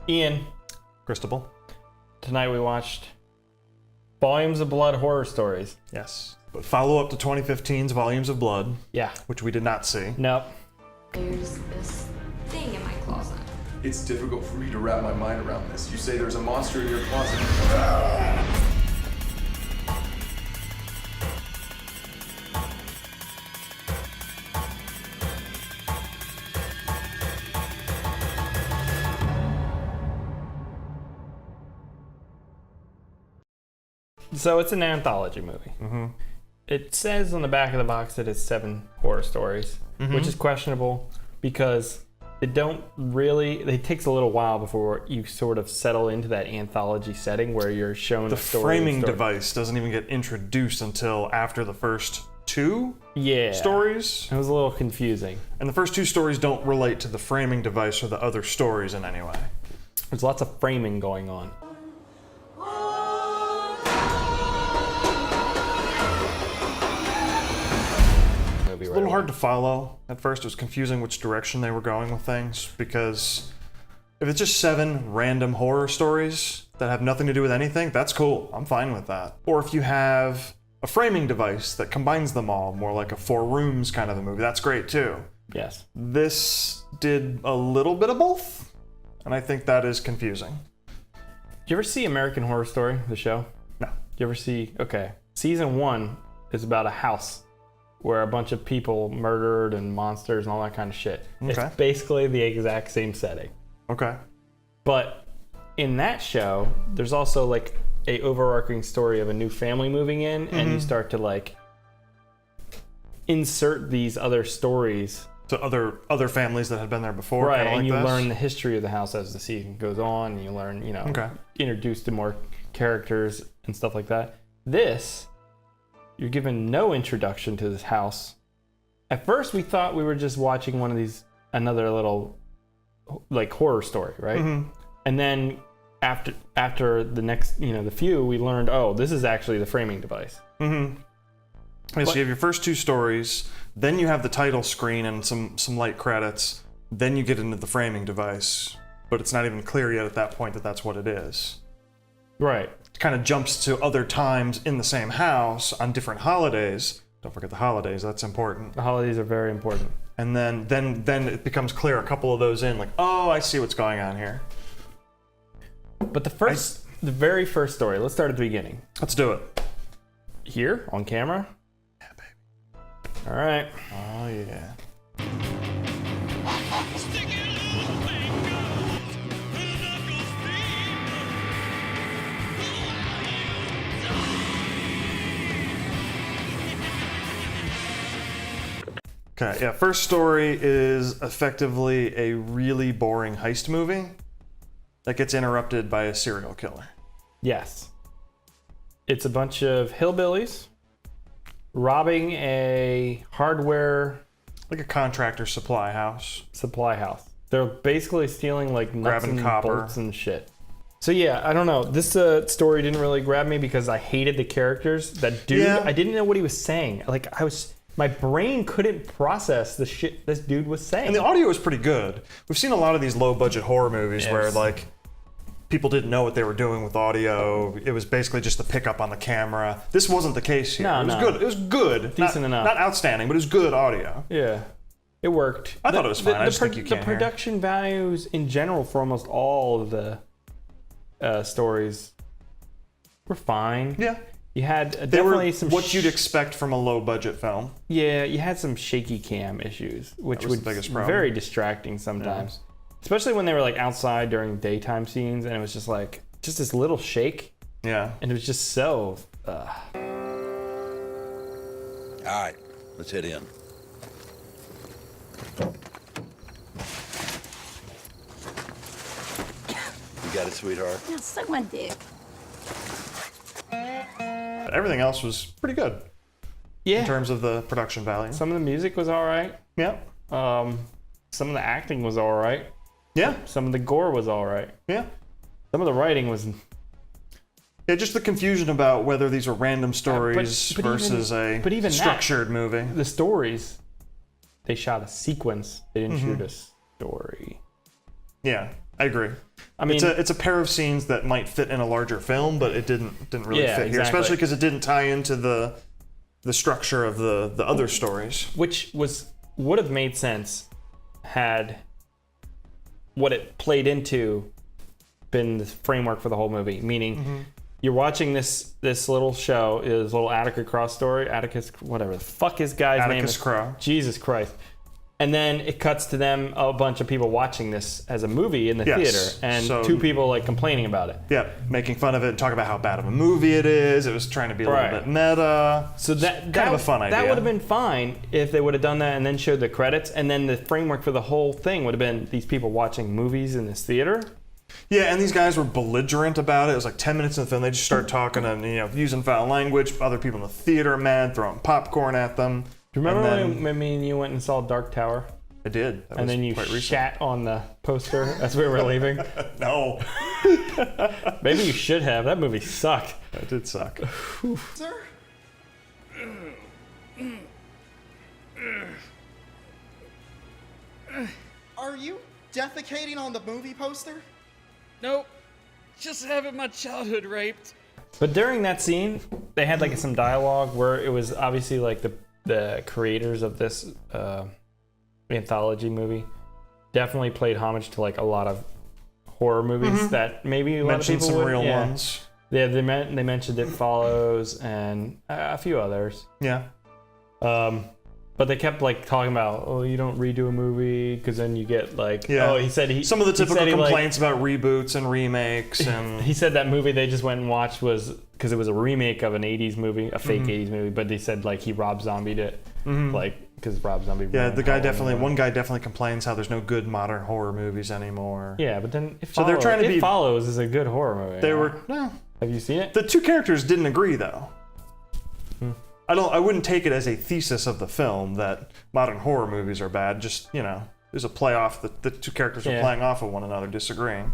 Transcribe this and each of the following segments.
Ian. Christabel. Tonight we watched Volumes of Blood horror stories. Yes. But follow up to 2015's Volumes of Blood. Yeah. Which we did not see. Nope. There's this thing in my closet. It's difficult for me to wrap my mind around this. You say there's a monster in your closet. So it's an anthology movie. Mm-hmm. It says on the back of the box that it's 7 horror stories, which is questionable because it takes a little while before you sort of settle into that anthology setting where you're shown The a story. framing device doesn't even get introduced until after the first 2 stories. It was a little confusing. And the first 2 stories don't relate to the framing device or the other stories in any way. There's lots of framing going on. It's a little hard to follow. At first, it was confusing which direction they were going with things, because if it's just 7 random horror stories that have nothing to do with anything, that's cool. I'm fine with that. Or if you have a framing device that combines them all, more like a 4 rooms kind of a movie, that's great too. Yes. This did a little bit of both, and I think that is confusing. Did you ever see American Horror Story, the show? No. Did you ever see, season 1 is about a house where a bunch of people murdered and monsters and all that kind of shit. Okay. It's basically the exact same setting. Okay. But in that show, there's also like a overarching story of a new family moving in, and you start to like insert these other stories To other families that had been there before. right, kinda and like you this. learn the history of the house as the season goes on, and you learn, introduced to more characters and stuff like that. This, you're given no introduction to this house. At first, we thought we were just watching one of these, another little, like, horror story, right? And then after the next, the few, we learned, oh, this is actually the framing device. Yeah, so you have your first 2 stories, then you have the title screen and some light credits, then you get into the framing device, but it's not even clear yet at that point that that's what it is. Right. It kind of jumps to other times in the same house on different holidays. Don't forget the holidays, that's important. The holidays are very important. And then it becomes clear a couple of those in, like, oh, I see what's going on here. But the very first story, let's start at the beginning. Let's do it. Here, on camera. Yeah, baby. All right. Oh, yeah. Okay, yeah, first story is effectively a really boring heist movie that gets interrupted by a serial killer. Yes. It's a bunch of hillbillies robbing a hardware Like a contractor supply house. supply house. They're basically stealing like nuts Grabbing and copper. bolts and shit. So yeah, I don't know. This story didn't really grab me because I hated the characters. That dude, Yeah. I didn't know what he was saying. My brain couldn't process the shit this dude was saying. And the audio was pretty good. We've seen a lot of these low-budget horror movies where, Yes. like, people didn't know what they were doing with audio. It was basically just the pickup on the camera. This wasn't the case here. No, it was no. good. It was good. Decent enough. Not outstanding, but it was good audio. Yeah, it worked. I thought it was fine. I just think you can't The hear. production values in general for almost all of the stories were fine. Yeah. You had They were definitely some what you'd expect from a low-budget film. Yeah, you had some shaky cam issues, which was was the biggest problem. very distracting sometimes. Especially when they were like outside during daytime scenes, and it was just like this little shake, Yeah. and it was just so. All right, let's head in. You got it, sweetheart? Now, suck my dick. But everything else was pretty good Yeah, in terms of the production value. some of the music was all right. Yeah. Some of the acting was all right. Yeah. Some of the gore was all right. Yeah. Some of the writing was. Yeah, just the confusion about whether these are random stories but versus even that- a structured movie. The stories, they shot a sequence. They didn't shoot a story. Yeah. I agree. I mean, it's a pair of scenes that might fit in a larger film, but it didn't really fit here, especially because it didn't tie into the structure of the other stories. Which would have made sense had what it played into been the framework for the whole movie. Meaning, you're watching this little show, this little Atticus Cross story, Atticus, whatever the fuck his guy's name is. Atticus Crow. Jesus Christ. And then it cuts to them, a bunch of people watching this as a movie in the theater, and two people like complaining about it. Yeah, making fun of it and talking about how bad of a movie it is. It was trying to be a little bit meta. So that kind of a fun idea. That would have been fine if they would have done that and then showed the credits, and then the framework for the whole thing would have been these people watching movies in this theater. Yeah, and these guys were belligerent about it. It was like 10 minutes in the film. They just start talking and using foul language. Other people in the theater are mad, throwing popcorn at them. Do you remember when me and you went and saw Dark Tower? I did. And then you shat on the poster as we were leaving? No. Maybe you should have. That movie sucked. That did suck. Sir? Are you defecating on the movie poster? Nope. Just having my childhood raped. But during that scene, they had like some dialogue where it was obviously like the creators of this anthology movie definitely played homage to like a lot of horror movies that maybe a lot of people some would, real ones. Yeah, they mentioned It Follows and a few others. Yeah. But they kept like talking about, oh, you don't redo a movie because then you get like, oh, he said some of the typical complaints about reboots and remakes, and he said that movie they just went and watched was because it was a remake of an 80s movie, a fake 80s movie, but they said like he Rob Zombied it, like because Rob Zombie. Yeah, one guy definitely complains how there's no good modern horror movies anymore. Yeah, but then they're trying to be. It Follows is a good horror movie. They were. No. Have you seen it? The two characters didn't agree though. I wouldn't take it as a thesis of the film that modern horror movies are bad. Just, there's a play off. The two characters are playing off of one another, disagreeing.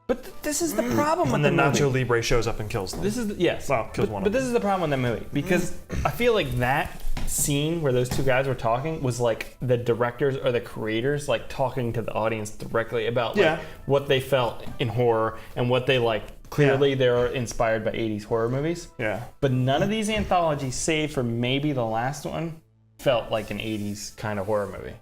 But this is the problem with and the then movie. Nacho Libre shows up and kills them. This is yes. Well, kills one of them. But this is the problem with that movie because I feel like that scene where those two guys were talking was like the directors or the creators like talking to the audience directly about like what they felt in horror and what they like. Clearly, they're inspired by 80s horror movies. Yeah. But none of these anthologies, save for maybe the last one, felt like an 80s kind of horror movie.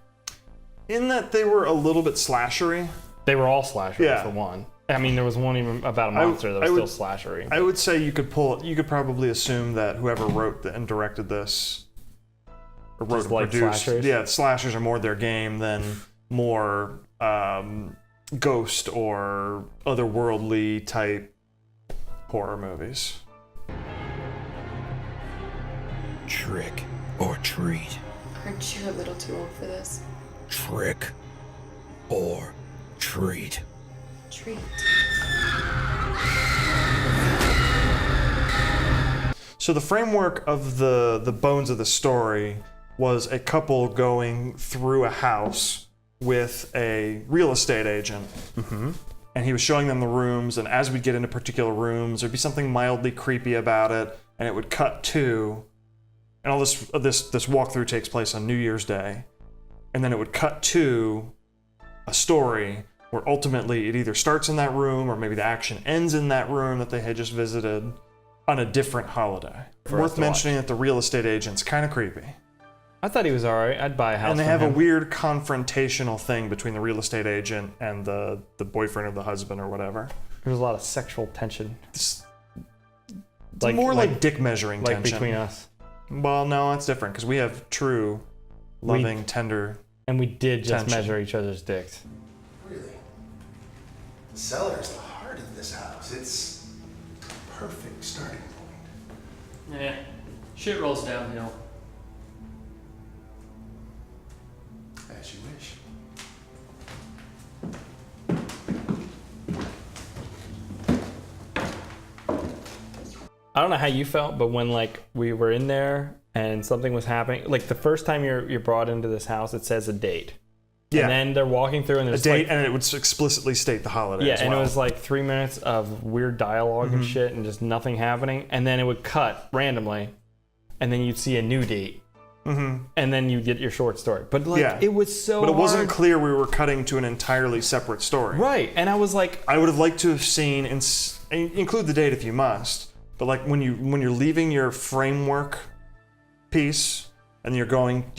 In that they were a little bit slashery. They were all slashery for one. I mean, there was one even about a monster that was still slashery. I would say you could probably assume that whoever wrote and directed this, or wrote and produced, slashers? Slashers are more their game than more ghost or otherworldly type horror movies. Trick or treat? Aren't you a little too old for this? Trick or treat? Treat. So the framework of the bones of the story was a couple going through a house with a real estate agent. And he was showing them the rooms, and as we get into particular rooms, there'd be something mildly creepy about it, and it would cut to, and all this walkthrough takes place on New Year's Day, and then it would cut to a story where ultimately it either starts in that room or maybe the action ends in that room that they had just visited on a different holiday. Worth mentioning that the real estate agent's kind of creepy. I thought he was alright. I'd buy a house. And they from have him. a weird confrontational thing between the real estate agent and the boyfriend or the husband or whatever. There's a lot of sexual tension. It's more like dick measuring like tension. between us. Well, no, it's different because we have true, loving, tender. And we did just tension. measure each other's dicks. Really? The cellar is the heart of this house. It's a perfect starting point. Yeah, shit rolls downhill. As you wish. I don't know how you felt, but when like we were in there and something was happening, like the first time you're brought into this house, it says a date. Yeah. And then they're walking through and there's a date, like, and it would explicitly state the holiday. yeah, as and well. it was like 3 minutes of weird dialogue and shit and just nothing happening. And then it would cut randomly, and then you'd see a new date. Mm-hmm. and then you get your short story. But like, it was so. But it wasn't hard. clear we were cutting to an entirely separate story. Right, and I was like, I would have liked to have seen, include the date if you must, but like when you're leaving your framework piece and you're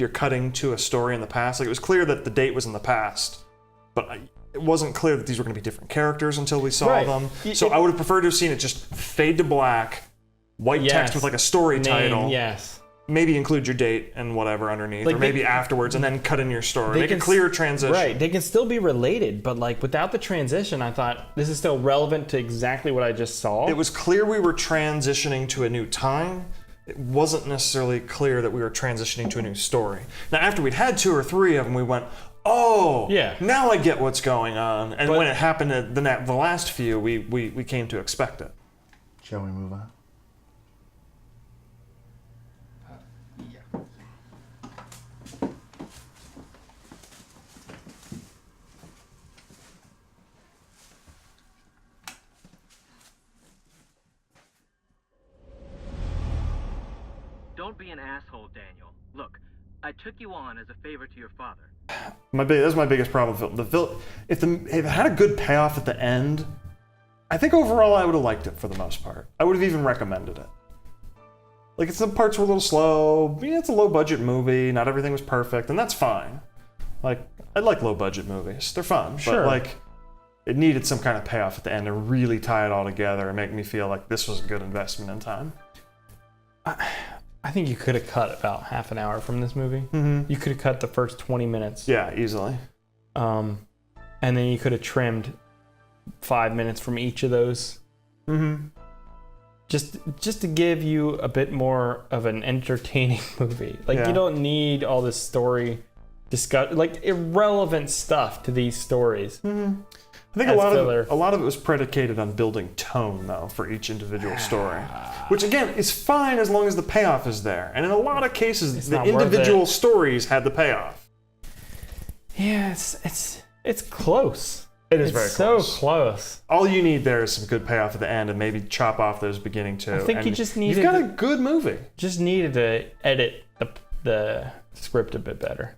cutting to a story in the past. Like it was clear that the date was in the past, but it wasn't clear that these were going to be different characters until we saw them. So I would have preferred to have seen it just fade to black, white text with like a story title. Yes. Maybe include your date and whatever underneath, or maybe afterwards, and then cut in your story. Make a clear transition. Right, they can still be related, but like without the transition, I thought this is still relevant to exactly what I just saw. It was clear we were transitioning to a new time. It wasn't necessarily clear that we were transitioning to a new story. Now, after we'd had 2 or 3 of them, we went, oh, yeah. Now I get what's going on. And when it happened at the last few, we came to expect it. Shall we move on? Don't be an asshole, Daniel. Look, I took you on as a favor to your father. That's my biggest problem with the film. If it had a good payoff at the end, I think overall I would have liked it for the most part. I would have even recommended it. Like, some parts were a little slow. Yeah, it's a low-budget movie. Not everything was perfect, and that's fine. Like, I like low-budget movies. They're fun. Sure. But, like, it needed some kind of payoff at the end to really tie it all together and make me feel like this was a good investment in time. I think you could have cut about half an hour from this movie. Mm-hmm. You could have cut the first 20 minutes. Yeah, easily. And then you could have trimmed 5 minutes from each of those. Mm-hmm. Just to give you a bit more of an entertaining movie. Like, you don't need all this story like irrelevant stuff to these stories. Mm-hmm. I think a lot of it was predicated on building tone, though, for each individual story. Which, again, is fine as long as the payoff is there. And in a lot of cases, the individual stories had the payoff. Yeah, it's close. It is very close. So close. All you need there is some good payoff at the end and maybe chop off those beginning two. I think you just needed... You've got a good movie. Just needed to edit the script a bit better.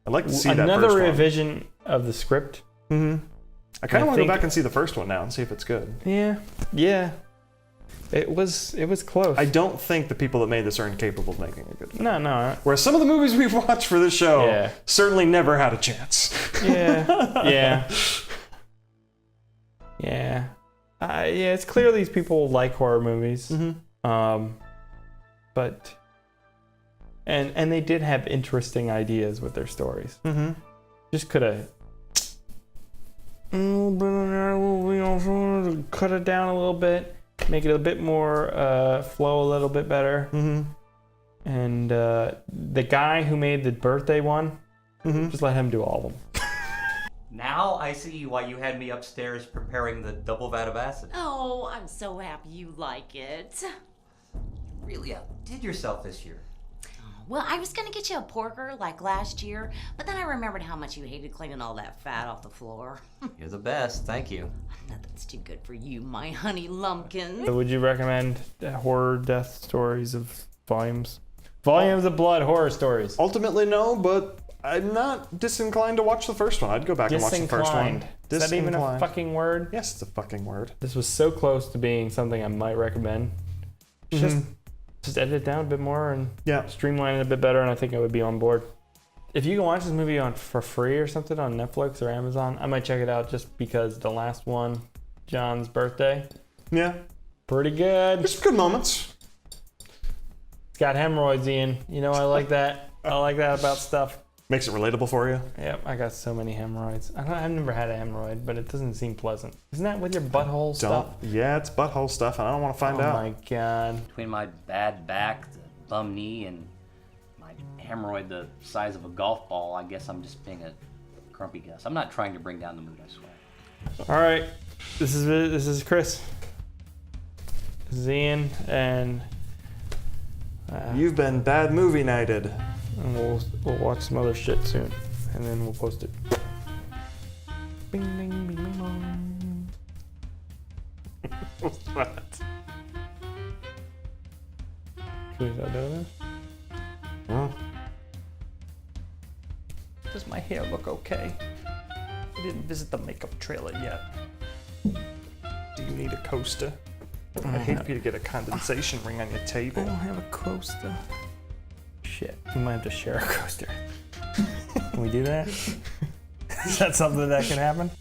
I'd like to see that another first one. revision of the script. Mm-hmm. I kind of want to go back and see the first one now and see if it's good. Yeah. It was close. I don't think the people that made this are incapable of making a good film. No. Whereas some of the movies we've watched for this show certainly never had a chance. Yeah. It's clear these people like horror movies. Mm-hmm. But and they did have interesting ideas with their stories. Mm-hmm. Just could have cut it down a little bit, make it a bit more flow a little bit better. Mm-hmm. And the guy who made the birthday one, just let him do all of them. Now I see why you had me upstairs preparing the double vat of acid. Oh, I'm so happy you like it. You really outdid yourself this year. Well, I was gonna get you a porker like last year, but then I remembered how much you hated cleaning all that fat off the floor. You're the best, thank you. Nothing's too good for you, my honey lumpkin. So would you recommend horror death stories of volumes? Volumes of blood horror stories. Ultimately, no, but I'm not disinclined to watch the first one. I'd go back and watch the first one. Is that even a fucking word? Yes, it's a fucking word. This was so close to being something I might recommend. Just edit it down a bit more and streamline it a bit better, and I think I would be on board. If you can watch this movie for free or something on Netflix or Amazon, I might check it out just because the last one, John's birthday. Yeah. Pretty good. There's some good moments. It's got hemorrhoids, Ian. You know, I like that. I like that about stuff. Makes it relatable for you. Yep, I got so many hemorrhoids. I've never had a hemorrhoid, but it doesn't seem pleasant. Isn't that with your butthole stuff? Yeah, it's butthole stuff, and I don't want to find out. Oh my god. Between my bad back, the bum knee, and my hemorrhoid the size of a golf ball, I guess I'm just being a grumpy Gus. I'm not trying to bring down the mood, I swear. All right, this is Chris. This is Ian, and you've been bad movie nighted. And we'll watch some other shit soon, and then we'll post it. Bing, bing, bing, bing, bong. What's that? Should we start doing this? Well, Does my hair look okay? I didn't visit the makeup trailer yet. do you need a coaster? I'd hate for you to get a condensation ring on your I table. don't have a coaster. Shit, we might have to share a coaster. Can we do that? Is that something that can happen?